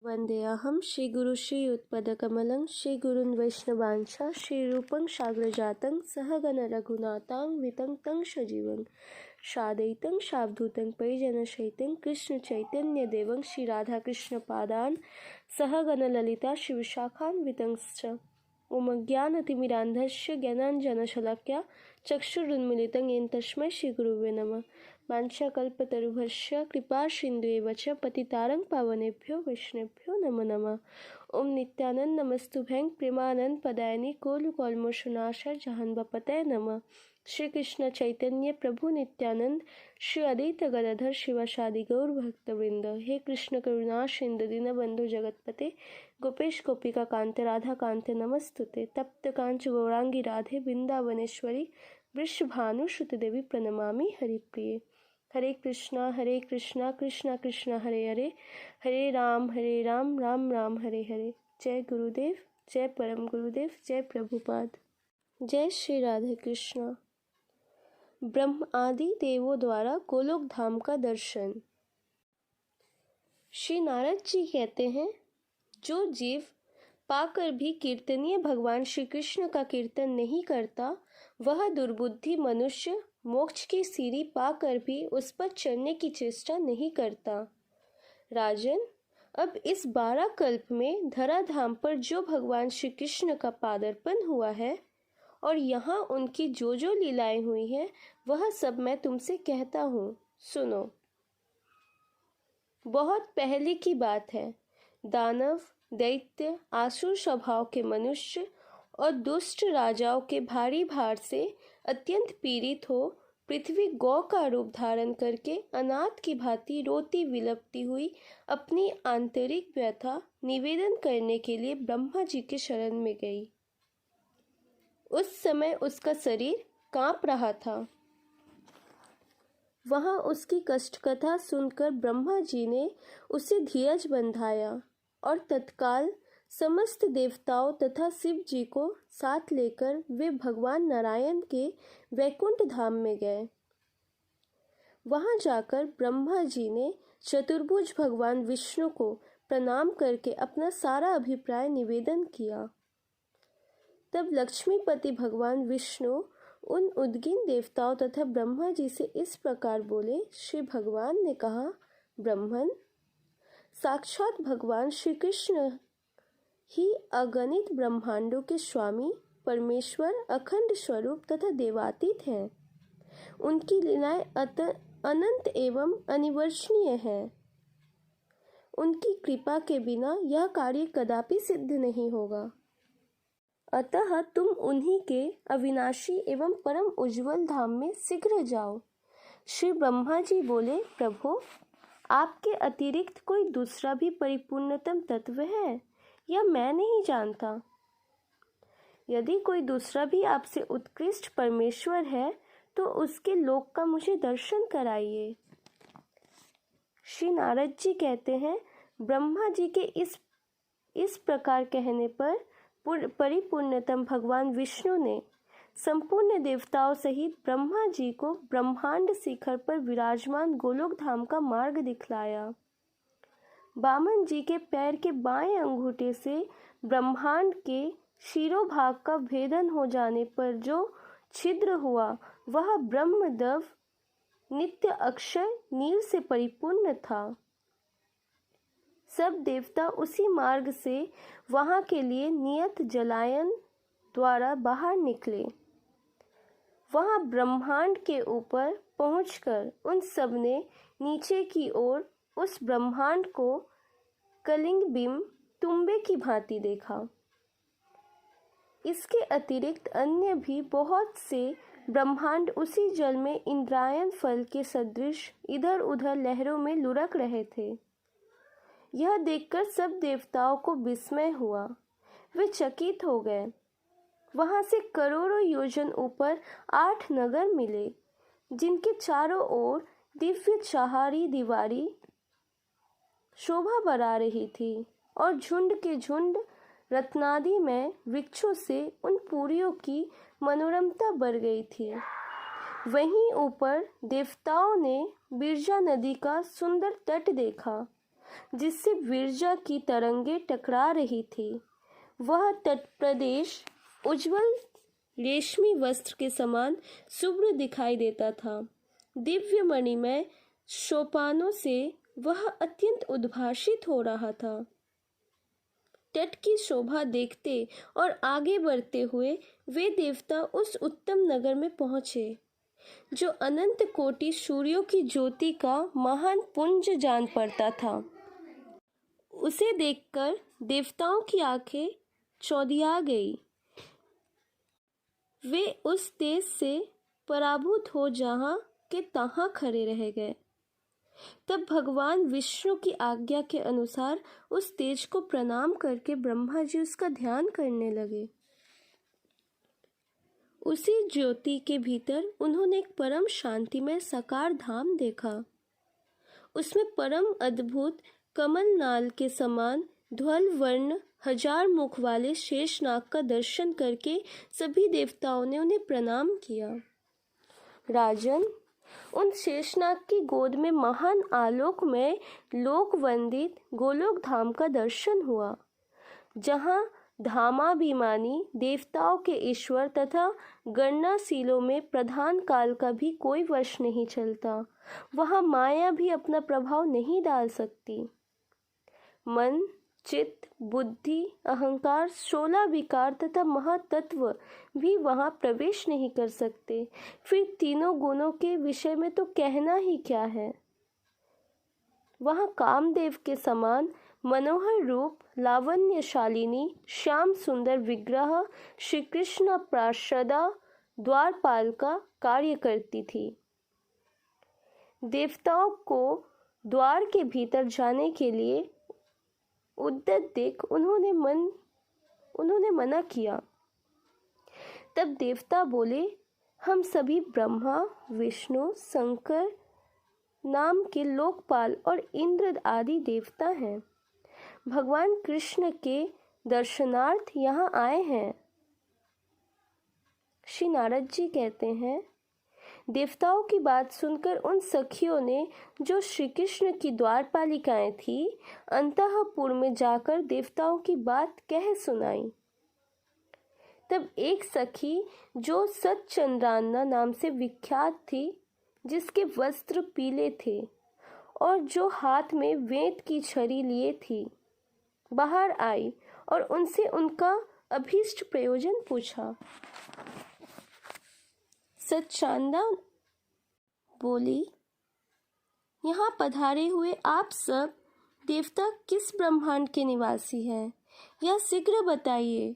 वन्देऽहं श्रीगुरु श्रीयुतपदकमलं श्रीगुरून् वैष्णवांश्च श्रीरूपं साग्रजातं सहगण रघुनाथान्वितं तं सजीवं साद्वैतं सावधूतं परिजनसहितं कृष्णचैतन्यदेवं श्रीराधाकृष्णपादान् सहगण ललिता शिवशाखान्वितंश्च उमज्ञानतिमिरान्धस्य ज्ञानाञ्जनशलाकया चक्षुरुन्मीलितं येन तस्मै श्रीगुरुवे नमः। वाञ्छाकल्पतरुभ्यश्च कृपासिन्धुएव च पतितारं पावनेभ्यो वैष्णवेभ्यो नमो नमः। ओम नित्यानंद नमस्तुभ्यं प्रेमानंद पदायनि कोलुकोलमोशनाशय जहन्वपतये नमः। श्री कृष्ण चैतन्य प्रभु नित्यानंद श्री अद्वैत गदाधर शिवासादि गौर भक्तवृंद। हे कृष्ण करुणा सिंधु दीनबंधु जगतपते गोपेश गोपिका कांते राधा कांते नमस्तुते। तप्त कांच गौरांगी राधे वृंदावनेश्वरी वृषभानुसुत देवी प्रणमामि हरिप्रिये। हरे कृष्णा कृष्णा कृष्णा हरे हरे, हरे राम राम राम हरे हरे। जय गुरुदेव, जय परम गुरुदेव, जय प्रभुपाद। जय श्री राधे कृष्ण। ब्रह्म आदि देवों द्वारा गोलोक धाम का दर्शन। श्री नारद जी कहते हैं, जो जीव पाकर भी कीर्तनीय भगवान श्री कृष्ण का कीर्तन नहीं करता, वह दुर्बुद्धि मनुष्य मोक्ष की सीढ़ी पाकर भी उस पर चढ़ने की चेष्टा नहीं करता। राजन, अब इस 12 कल्प में धराधाम पर जो भगवान श्री कृष्ण का पादार्पण हुआ है और यहाँ उनकी जो जो लीलाएं हुई हैं, वह सब मैं तुमसे कहता हूँ, सुनो। बहुत पहले की बात है। दानव, दैत्य, आसुर स्वभाव के मनुष्य और दुष्ट राजाओं के भारी भार से अत्यंत पीड़ित हो पृथ्वी गौ का रूप धारण करके अनाथ की भांति रोती विलपती हुई अपनी आंतरिक व्यथा निवेदन करने के लिए ब्रह्मा जी के शरण में गई। उस समय उसका शरीर कांप रहा था। वहां उसकी कष्ट कथा सुनकर ब्रह्मा जी ने उसे धीरज बंधाया और तत्काल समस्त देवताओं तथा शिव जी को साथ लेकर वे भगवान नारायण के वैकुंठ धाम में गए। वहां जाकर ब्रह्मा जी ने चतुर्भुज भगवान विष्णु को प्रणाम करके अपना सारा अभिप्राय निवेदन किया। तब लक्ष्मीपति भगवान विष्णु उन उद्गीन देवताओं तथा ब्रह्मा जी से इस प्रकार बोले। श्री भगवान ने कहा, ब्रह्मन, साक्षात भगवान श्री कृष्ण ही अगणित ब्रह्मांडों के स्वामी, परमेश्वर, अखंड स्वरूप तथा देवातीत हैं। उनकी लीलाएं अनंत एवं अनिवर्चनीय हैं। उनकी कृपा के बिना यह कार्य कदापि सिद्ध नहीं होगा। अतः तुम उन्हीं के अविनाशी एवं परम उज्जवल धाम में शीघ्र जाओ। श्री ब्रह्मा जी बोले, प्रभु, आपके अतिरिक्त कोई दूसरा भी परिपूर्णतम तत्व है, यह मैं नहीं जानता। यदि कोई दूसरा भी आपसे उत्कृष्ट परमेश्वर है तो उसके लोक का मुझे दर्शन कराइए। श्री नारद जी कहते हैं, ब्रह्मा जी के इस प्रकार कहने पर परिपूर्णतम भगवान विष्णु ने संपूर्ण देवताओं सहित ब्रह्मा जी को ब्रह्मांड शिखर पर विराजमान गोलोक धाम का मार्ग दिखलाया। वामन जी के पैर के बाएं अंगूठे से ब्रह्मांड के शिरोभाग का भेदन हो जाने पर जो छिद्र हुआ, वह ब्रह्मदव नित्य अक्षय नील से परिपूर्ण था। सब देवता उसी मार्ग से वहां के लिए नियत जलायन द्वारा बाहर निकले। वहां ब्रह्मांड के ऊपर पहुंचकर उन सब ने नीचे की ओर उस ब्रह्मांड को कलिंग बिंब तुम्बे की भांति देखा। इसके अतिरिक्त अन्य भी बहुत से ब्रह्मांड उसी जल में इंद्रायण फल के सदृश इधर उधर लहरों में लुढ़क रहे थे। यह देखकर सब देवताओं को विस्मय हुआ। वे चकित हो गए। वहां से करोड़ों योजन ऊपर 8 नगर मिले, जिनके चारों ओर दिव्य चाहारी दीवारी शोभा बढ़ा रही थी और झुंड के झुंड रत्नादि में वृक्षों से उन पुरियों की मनोरमता बढ़ गई थी। वहीं ऊपर देवताओं ने बिरजा नदी का सुंदर तट देखा। जिससे विरजा की तरंगे टकरा रही थी। वह तट प्रदेश उज्जवल रेशमी वस्त्र के समान शुभ्र दिखाई देता था। दिव्य मणिमय सोपानों से वह अत्यंत उद्भासित हो रहा था। तट की शोभा देखते और आगे बढ़ते हुए वे देवता उस उत्तम नगर में पहुंचे जो अनंत कोटि सूर्यों की ज्योति का महान पुंज जान पड़ता था। उसे देखकर देवताओं की आंखें चौंधिया गई। वे उस तेज से पराभूत हो जहां के तहां खड़े रह गए। तब भगवान विष्णु की आज्ञा के अनुसार उस तेज को प्रणाम करके ब्रह्मा जी उसका ध्यान करने लगे। उसी ज्योति के भीतर उन्होंने एक परम शांतिमय साकार धाम देखा। उसमें परम अद्भुत कमल नाल के समान ध्वल वर्ण 1000 मुख वाले शेषनाग का दर्शन करके सभी देवताओं ने उन्हें प्रणाम किया। राजन, उन शेषनाग की गोद में महान आलोक में लोक वंदित गोलोक धाम का दर्शन हुआ, जहाँ धामाभिमानी देवताओं के ईश्वर तथा गणनाशीलों में प्रधान काल का भी कोई वश नहीं चलता। वहाँ माया भी अपना प्रभाव नहीं डाल सकती। मन, चित्त, बुद्धि, अहंकार, 16 विकार तथा महातत्व भी वहाँ प्रवेश नहीं कर सकते। फिर तीनों गुणों के विषय में तो कहना ही क्या है। वहाँ कामदेव के समान मनोहर रूप, लावण्यशालिनी, श्याम सुंदर विग्रह श्री कृष्ण पार्षदा द्वारपाल का कार्य करती थी। देवताओं को द्वार के भीतर जाने के लिए उद्यत देख उन्होंने मना किया। तब देवता बोले, हम सभी ब्रह्मा, विष्णु, शंकर नाम के लोकपाल और इंद्र आदि देवता हैं। भगवान कृष्ण के दर्शनार्थ यहाँ आए हैं। श्री नारद जी कहते हैं, देवताओं की बात सुनकर उन सखियों ने, जो श्री कृष्ण की द्वारपालिकाएं थी, अंतःपुर में जाकर देवताओं की बात कह सुनाई। तब एक सखी जो सतचंद्राना नाम से विख्यात थी, जिसके वस्त्र पीले थे और जो हाथ में वेद की छड़ी लिए थी, बाहर आई और उनसे उनका अभीष्ट प्रयोजन पूछा। सतचांदा बोली, यहाँ पधारे हुए आप सब देवता किस ब्रह्मांड के निवासी हैं, यह शीघ्र बताइए।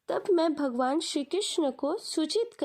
तब मैं भगवान श्री कृष्ण को सूचित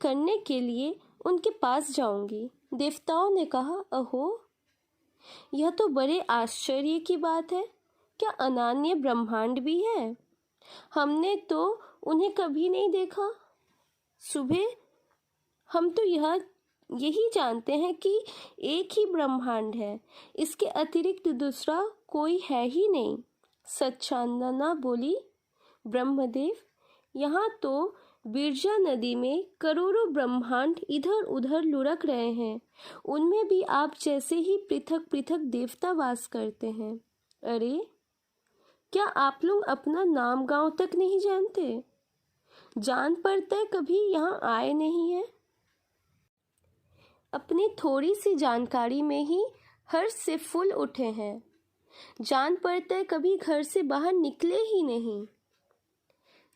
करने के लिए उनके पास जाऊंगी। देवताओं ने कहा, अहो, यह तो बड़े आश्चर्य की बात है। क्या अनन्य ब्रह्मांड भी है? हमने तो उन्हें कभी नहीं देखा। सुबह हम तो यही जानते हैं कि एक ही ब्रह्मांड है, इसके अतिरिक्त दूसरा कोई है ही नहीं। सतचांदना बोली, ब्रह्मदेव, यहाँ तो बिरजा नदी में करोड़ों ब्रह्मांड इधर उधर लुढ़क रहे हैं। उनमें भी आप जैसे ही पृथक पृथक देवता वास करते हैं। अरे, क्या आप लोग अपना नाम गांव तक नहीं जानते? जान पड़ता है कभी यहाँ आए नहीं हैं। अपनी थोड़ी सी जानकारी में ही हर्ष से फूल उठे हैं। जान पड़ता है कभी घर से बाहर निकले ही नहीं।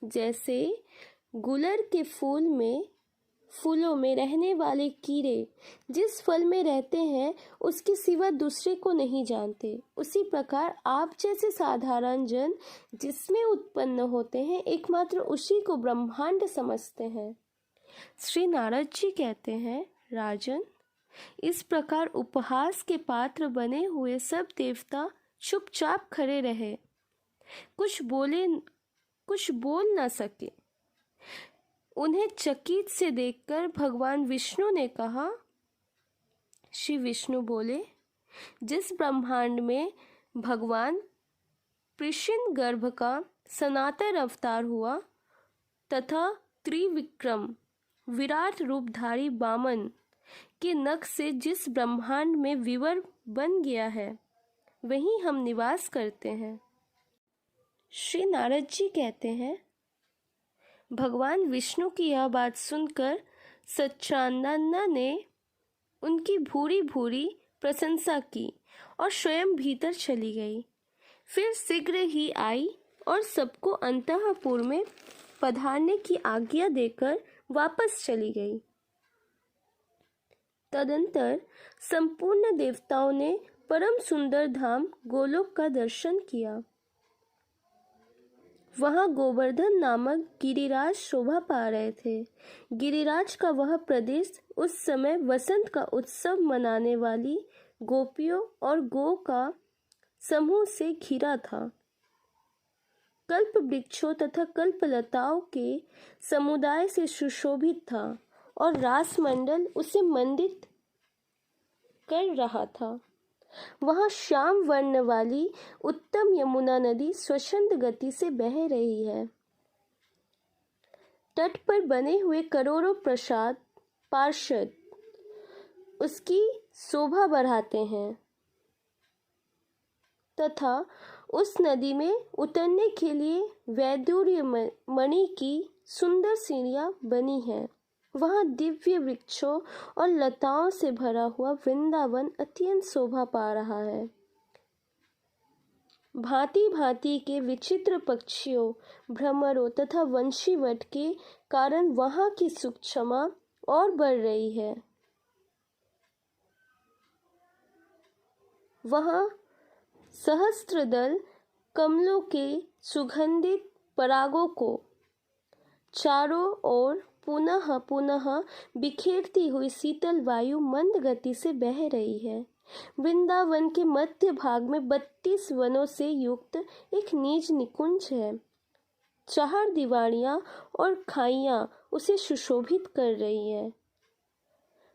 जैसे गुलर के फूलों में रहने वाले कीड़े जिस फल में रहते हैं उसके सिवा दूसरे को नहीं जानते, उसी प्रकार आप जैसे साधारण जन जिसमें उत्पन्न होते हैं एकमात्र उसी को ब्रह्मांड समझते हैं। श्री नारद जी कहते हैं, राजन, इस प्रकार उपहास के पात्र बने हुए सब देवता चुपचाप खड़े रहे, कुछ बोल न सके। उन्हें चकित से देखकर भगवान विष्णु ने कहा, श्री विष्णु बोले, जिस ब्रह्मांड में भगवान कृष्ण गर्भ का सनातन अवतार हुआ तथा त्रिविक्रम विराट रूपधारी वामन के नख से जिस ब्रह्मांड में विवर बन गया है वहीं हम निवास करते हैं। श्री नारद जी कहते हैं, भगवान विष्णु की यह बात सुनकर सच्चिदानंद ने उनकी भूरी भूरी प्रशंसा की और स्वयं भीतर चली गई। फिर शीघ्र ही आई और सबको अंतःपुर में पधारने की आज्ञा देकर वापस चली गई। तदंतर संपूर्ण देवताओं ने परम सुंदर धाम गोलोक का दर्शन किया। वहां गोवर्धन नामक गिरिराज शोभा पा रहे थे। गिरिराज का वह प्रदेश उस समय वसंत का उत्सव मनाने वाली गोपियों और गो का समूह से घिरा था। कल्प वृक्षों तथा कल्पलताओं के समुदाय से सुशोभित था और रासमंडल उसे मंडित कर रहा था। वहां श्याम वर्ण वाली उत्तम यमुना नदी स्वच्छंद गति से बह रही है। तट पर बने हुए करोड़ों प्रसाद पार्षद उसकी शोभा बढ़ाते हैं तथा उस नदी में उतरने के लिए वैदुर्य मणि की सुंदर सीढ़ियां बनी हैं। वहां दिव्य वृक्षों और लताओं से भरा हुआ वृंदावन अत्यंत शोभा पा रहा है। भांति भांति के विचित्र पक्षियों, भ्रमरों तथा वंशीवट के कारण वहां की सूक्ष्मता और बढ़ रही है। वहां सहस्त्रदल कमलों के सुगंधित परागों को चारों ओर पुनः पुनः बिखेरती हुई शीतल वायु मंद गति से बह रही है। वृंदावन के मध्य भाग में 32 वनों से युक्त एक निज निकुंज है। 4 दीवारियां और खाइयां उसे सुशोभित कर रही है।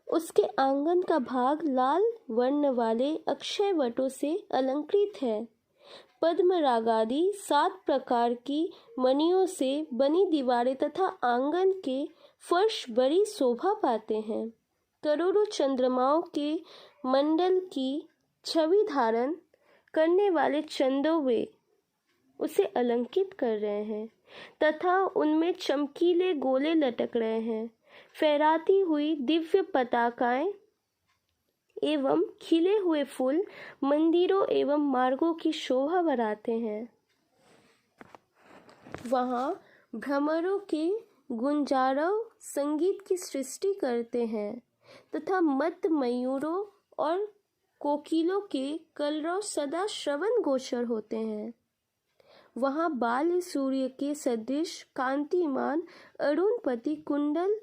उसके आंगन का भाग लाल वर्ण वाले अक्षय वटों से अलंकृत है। पद्मरागादि 7 प्रकार की मणियों से बनी दीवारें तथा आंगन के फर्श बड़ी शोभा पाते हैं। करोड़ों चंद्रमाओं के मंडल की छवि धारण करने वाले चंदोवे उसे अलंकित कर रहे हैं तथा उनमें चमकीले गोले लटक रहे हैं। फहराती हुई दिव्य पताकाएं एवं खिले हुए फूल मंदिरों एवं मार्गों की शोभा बढ़ाते हैं। वहां भ्रमरों के गुंजारव संगीत की सृष्टि करते हैं तथा मत मयूरों और कोकिलों के कलरव सदा श्रवण गोचर होते हैं। वहां बाल सूर्य के सदृश कांतिमान अरुणपति कुंडल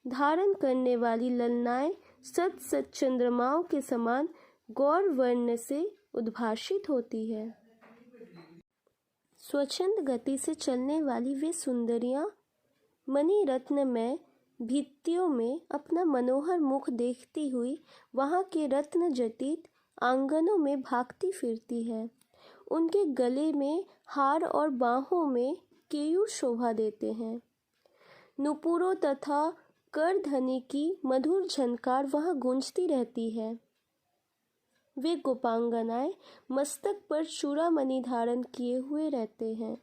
धारण करने वाली ललनाएं सत सत चंद्रमाओं के समान गौर वर्ण से उद्भासित होती है। स्वच्छंद गति से चलने वाली वे सुंदरियां मणि रत्न में भित्तियों में अपना मनोहर मुख देखती हुई वहां के रत्न जटित आंगनों में भागती फिरती है। उनके गले में हार और बाहों में केयूर शोभा देते हैं। नुपुरों तथा करधनी की मधुर झनकार वहां गूंजती रहती है। वे गोपांगनाएं मस्तक पर चूड़ामणि धारण किए हुए रहते हैं।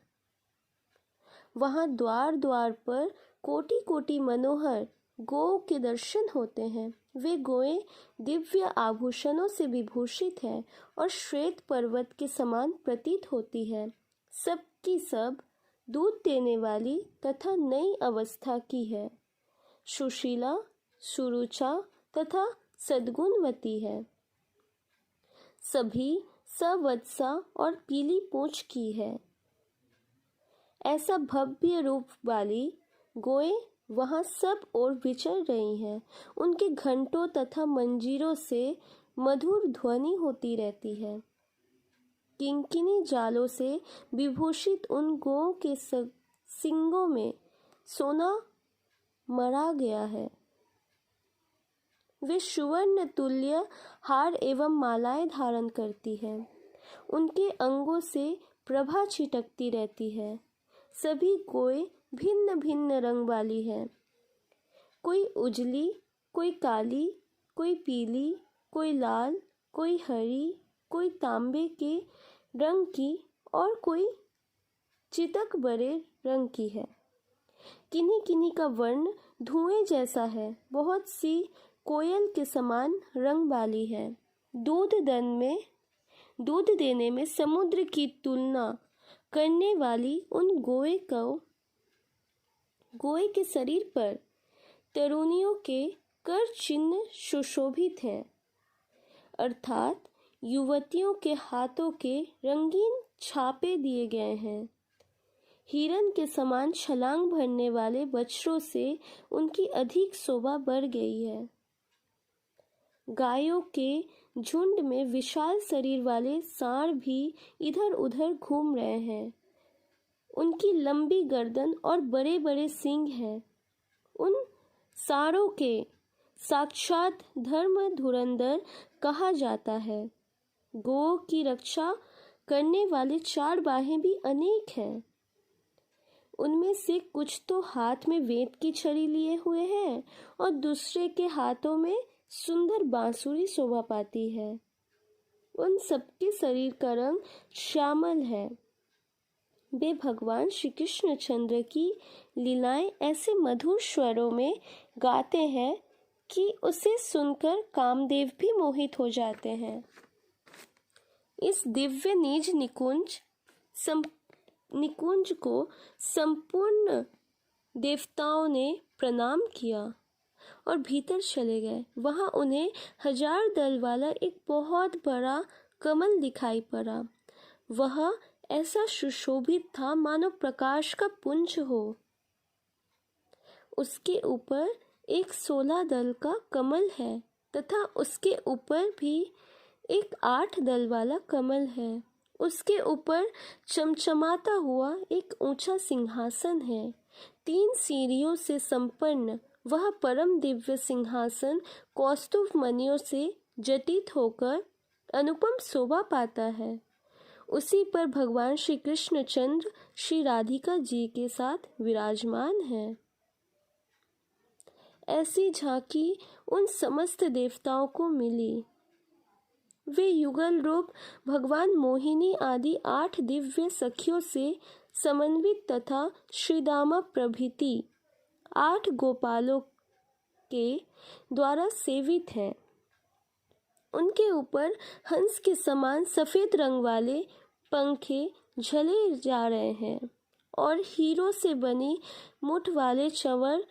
वहां द्वार द्वार पर कोटि कोटि मनोहर गौ के दर्शन होते हैं। वे गोएं दिव्य आभूषणों से विभूषित है और श्वेत पर्वत के समान प्रतीत होती है। सबकी सब दूध देने वाली तथा नई अवस्था की है। सुशीला, सुरुचा तथा सद्गुणवती है। सभी सवत्सा और पीली पूंछ की है। ऐसा भव्य रूप वाली गोएं वहां सब ओर विचर रही हैं। उनके घंटों तथा मंजीरों से मधुर ध्वनि होती रहती है। किंकिनी जालों से विभूषित उन गोओं के सींगों में सोना मरा गया है। वे सुवर्ण तुल्य हार एवं मालाएं धारण करती है। उनके अंगों से प्रभा छिटकती रहती है। सभी गोएं भिन्न भिन्न रंग वाली है। कोई उजली, कोई काली, कोई पीली, कोई लाल, कोई हरी, कोई तांबे के रंग की और कोई चितक बड़े रंग की है। किन्हीं किन्हीं का वर्ण धुएं जैसा है, बहुत सी कोयल के समान रंग वाली है। दूध देने में समुद्र की तुलना करने वाली उन गोए के शरीर पर तरुणियों के कर चिन्ह सुशोभित हैं, अर्थात युवतियों के हाथों के रंगीन छापे दिए गए हैं। हिरन के समान छलांग भरने वाले बछड़ों से उनकी अधिक शोभा बढ़ गई है। गायों के झुंड में विशाल शरीर वाले सांड भी इधर उधर घूम रहे हैं। उनकी लंबी गर्दन और बड़े बड़े सींग हैं। उन सांडों के साक्षात धर्म धुरंधर कहा जाता है। गौ की रक्षा करने वाले 4 बाहें भी अनेक हैं। उनमें से कुछ तो हाथ में वेद की छड़ी लिए हुए हैं और दूसरे के हाथों में सुंदर बांसुरी शोभा पाती है। उन सबके शरीर का रंग श्यामल है। वे भगवान श्री कृष्ण चंद्र की लीलाएं ऐसे मधुर स्वरों में गाते हैं कि उसे सुनकर कामदेव भी मोहित हो जाते हैं। इस दिव्य निज निकुंज को संपूर्ण देवताओं ने प्रणाम किया और भीतर चले गए। वहां उन्हें 1000 दल वाला एक बहुत बड़ा कमल दिखाई पड़ा। वह ऐसा सुशोभित था मानो प्रकाश का पुंज हो। उसके ऊपर एक 16 दल का कमल है तथा उसके ऊपर भी एक 8 दल वाला कमल है। उसके ऊपर चमचमाता हुआ एक ऊंचा सिंहासन है। 3 सीढ़ियों से संपन्न वह परम दिव्य सिंहासन कौस्तुभ मणियों से जटित होकर अनुपम शोभा पाता है। उसी पर भगवान श्री कृष्ण चंद्र श्री राधिका जी के साथ विराजमान है। ऐसी झांकी उन समस्त देवताओं को मिली। वे युगल रूप भगवान मोहिनी आदि 8 दिव्य सखियों से समन्वित तथा श्रीदामा प्रभृति 8 गोपालों के द्वारा सेवित हैं। उनके ऊपर हंस के समान सफेद रंग वाले पंखे झले जा रहे हैं और हीरों से बनी मुठ वाले चंवर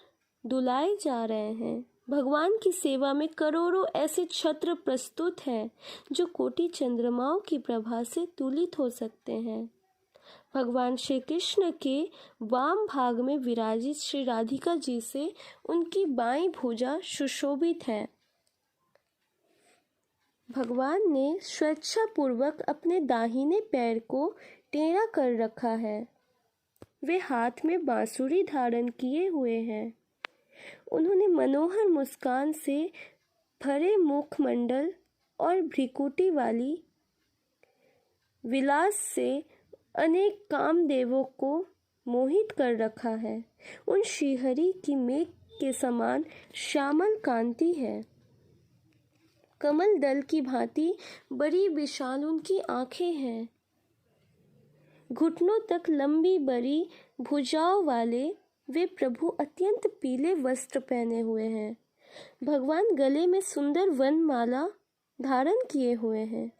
दुलाए जा रहे हैं। भगवान की सेवा में करोड़ों ऐसे छत्र प्रस्तुत हैं जो कोटि चंद्रमाओं की प्रभा से तुलित हो सकते हैं। भगवान श्री कृष्ण के वाम भाग में विराजित श्री राधिका जी से उनकी बाईं भुजा सुशोभित है। भगवान ने स्वेच्छा पूर्वक अपने दाहिने पैर को टेढ़ा कर रखा है। वे हाथ में बांसुरी धारण किए हुए हैं। उन्होंने मनोहर मुस्कान से भरे मुखमंडल और भ्रिकुटी वाली विलास से अनेक कामदेवों को मोहित कर रखा है। उन श्रीहरि की मेघ के समान श्यामल कांति है। कमल दल की भांति बड़ी विशाल उनकी आंखें हैं। घुटनों तक लंबी बड़ी भुजाओं वाले वे प्रभु अत्यंत पीले वस्त्र पहने हुए हैं। भगवान गले में सुंदर वनमाला धारण किए हुए हैं,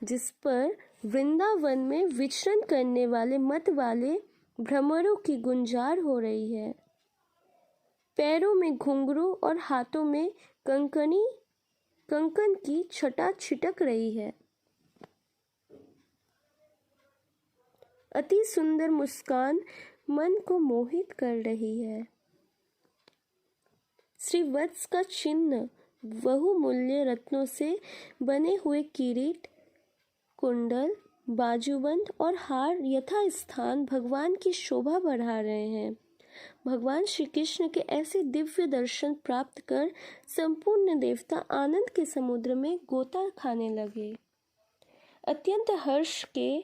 जिस पर वृंदावन में विचरण करने वाले मत वाले भ्रमरों की गुंजार हो रही है। पैरों में घुंघरू और हाथों में कंकन की छटा छिटक रही है। अति सुंदर मुस्कान मन को मोहित कर रही है। श्री वत्स का चिन्ह बहुमूल्य रत्नों से बने हुए किरीट, कुंडल, बाजूबंद और हार यथास्थान भगवान की शोभा बढ़ा रहे हैं। भगवान श्री कृष्ण के ऐसे दिव्य दर्शन प्राप्त कर संपूर्ण देवता आनंद के समुद्र में गोता खाने लगे। अत्यंत हर्ष के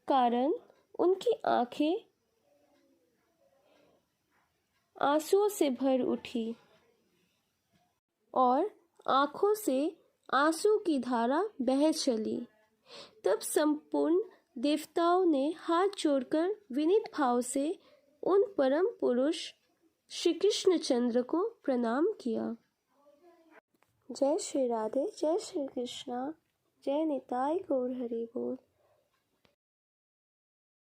कारण उनकी आंखें आंसुओं से भर उठी और आंखों से आंसू की धारा बह चली। तब संपूर्ण देवताओं ने हाथ जोड़कर विनीत भाव से उन परम पुरुष श्री कृष्णचंद्र को प्रणाम किया। जय श्री राधे, जय श्री कृष्णा, जय निताई गौर हरि बोल।